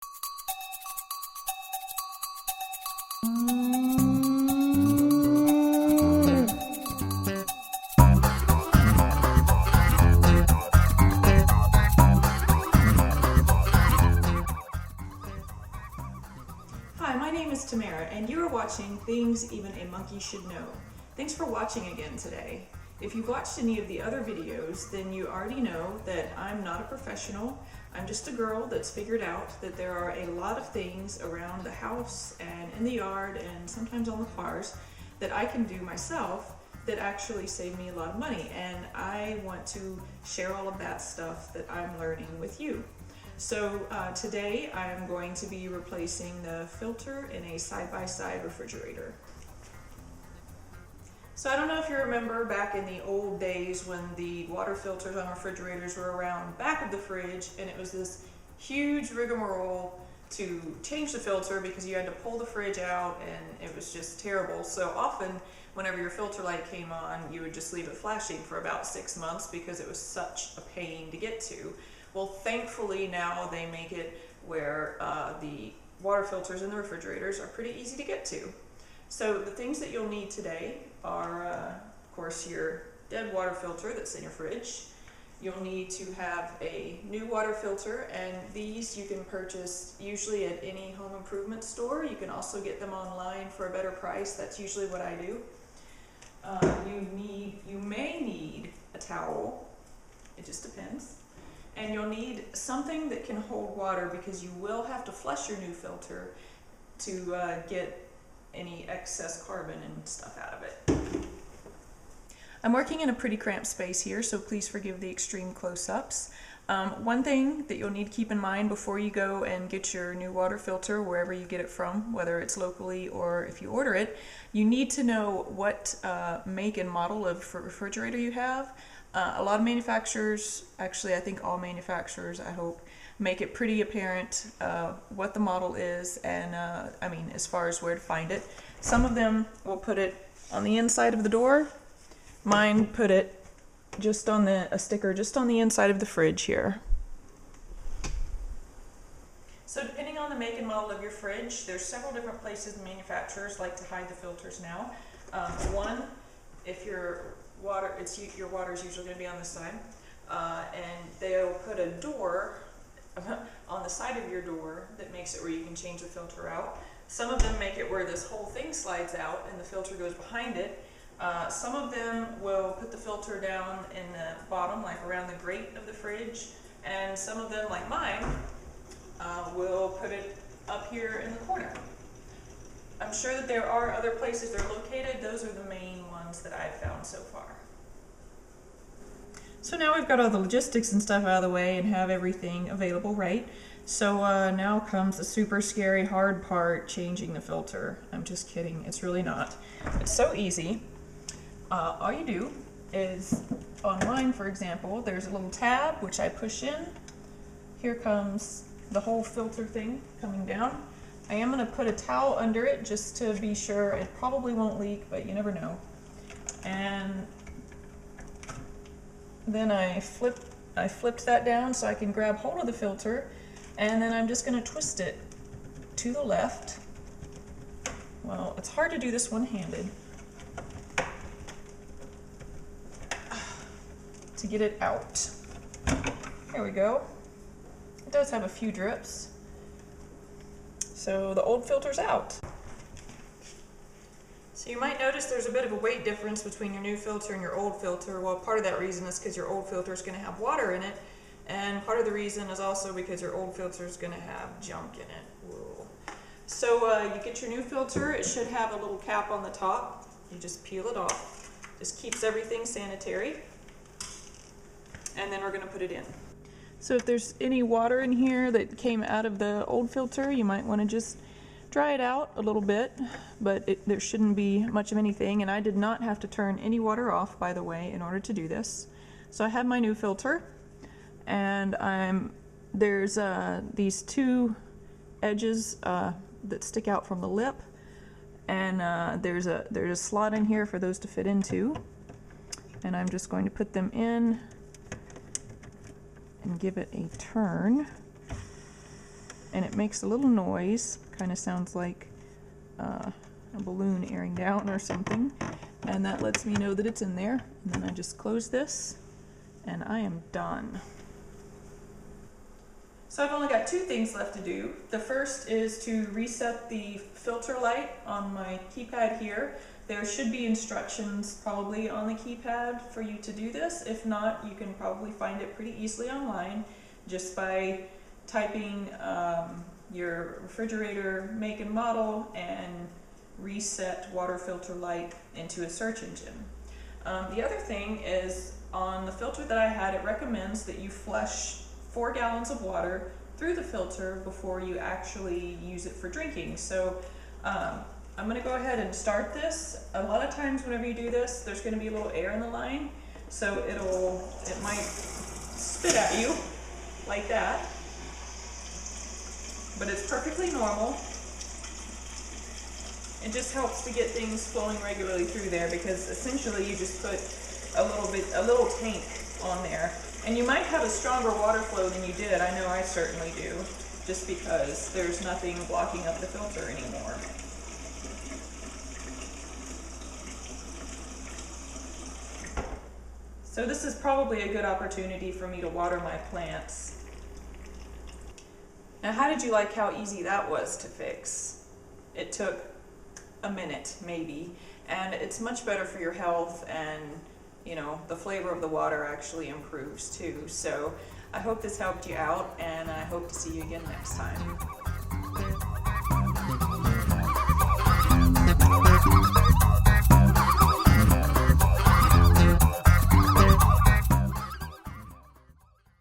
Hi, my name is Tamara, and you are watching Things Even a Monkey Should Know. Thanks for watching again today. If you've watched any of the other videos, then you already know that I'm not a professional. I'm just a girl that's figured out that there are a lot of things around the house and in the yard and sometimes on the cars that I can do myself that actually save me a lot of money, and I want to share all of that stuff that I'm learning with you. So today I'm going to be replacing the filter in a side-by-side refrigerator. So I don't know if you remember back in the old days when the water filters on refrigerators were around back of the fridge, and it was this huge rigmarole to change the filter because you had to pull the fridge out and it was just terrible. So often whenever your filter light came on, you would just leave it flashing for about 6 months because it was such a pain to get to. Well, thankfully now they make it where the water filters in the refrigerators are pretty easy to get to. So the things that you'll need today are, of course, your dead water filter that's in your fridge. You'll need to have a new water filter, and these you can purchase usually at any home improvement store. You can also get them online for a better price. That's usually what I do. You may need a towel. It just depends. And you'll need something that can hold water because you will have to flush your new filter to get any excess carbon and stuff out of it. I'm working in a pretty cramped space here, so please forgive the extreme close-ups. One thing that you'll need to keep in mind before you go and get your new water filter, wherever you get it from, whether it's locally or if you order it, you need to know what make and model of refrigerator you have. A lot of manufacturers, actually I think all manufacturers, I hope, make it pretty apparent what the model is and I mean as far as where to find it. Some of them will put it on the inside of the door. Mine put it just on a sticker just on the inside of the fridge here. So depending on the make and model of your fridge, there's several different places the manufacturers like to hide the filters now. One, if your water is usually going to be on this side, and they'll put a door on the side of your door that makes it where you can change the filter out. Some of them make it where this whole thing slides out and the filter goes behind it. Some of them will put the filter down in the bottom, like around the grate of the fridge, and some of them, like mine, will put it up here in the corner. I'm sure that there are other places they're located. Those are the main ones that I've found so far. So now we've got all the logistics and stuff out of the way and have everything available, right? So now comes the super scary hard part, changing the filter. I'm just kidding, it's really not. It's so easy. All you do is, on mine for example, there's a little tab which I push in. Here comes the whole filter thing coming down. I am going to put a towel under it just to be sure. It probably won't leak, but you never know. And then I flipped that down so I can grab hold of the filter, and then I'm just going to twist it to the left. Well, it's hard to do this one-handed. To get it out. There we go. It does have a few drips. So the old filter's out. So you might notice there's a bit of a weight difference between your new filter and your old filter. Well, part of that reason is because your old filter is going to have water in it, and part of the reason is also because your old filter is going to have junk in it. Whoa. So you get your new filter. It should have a little cap on the top. You just peel it off. Just keeps everything sanitary. And then we're going to put it in. So if there's any water in here that came out of the old filter, you might want to just dry it out a little bit, but there shouldn't be much of anything. And I did not have to turn any water off, by the way, in order to do this. So I have my new filter, and there's these two edges that stick out from the lip, and there's a slot in here for those to fit into, and I'm just going to put them in and give it a turn. and it makes a little noise, kind of sounds like a balloon airing down or something, and that lets me know that it's in there. And then I just close this and I am done. So I've only got two things left to do. The first is to reset the filter light on my keypad here. There should be instructions probably on the keypad for you to do this. If not, you can probably find it pretty easily online just by typing your refrigerator make and model and reset water filter light into a search engine. The other thing is, on the filter that I had, it recommends that you flush 4 gallons of water through the filter before you actually use it for drinking. So I'm going to go ahead and start this. A lot of times whenever you do this, there's going to be a little air in the line, so it might spit at you like that, but it's perfectly normal. It just helps to get things flowing regularly through there, because essentially you just put a little tank on there. And you might have a stronger water flow than you did. I know I certainly do, just because there's nothing blocking up the filter anymore. So this is probably a good opportunity for me to water my plants. Now, how did you like how easy that was to fix? It took a minute, maybe, and it's much better for your health, and you know, the flavor of the water actually improves too. So I hope this helped you out, and I hope to see you again next time.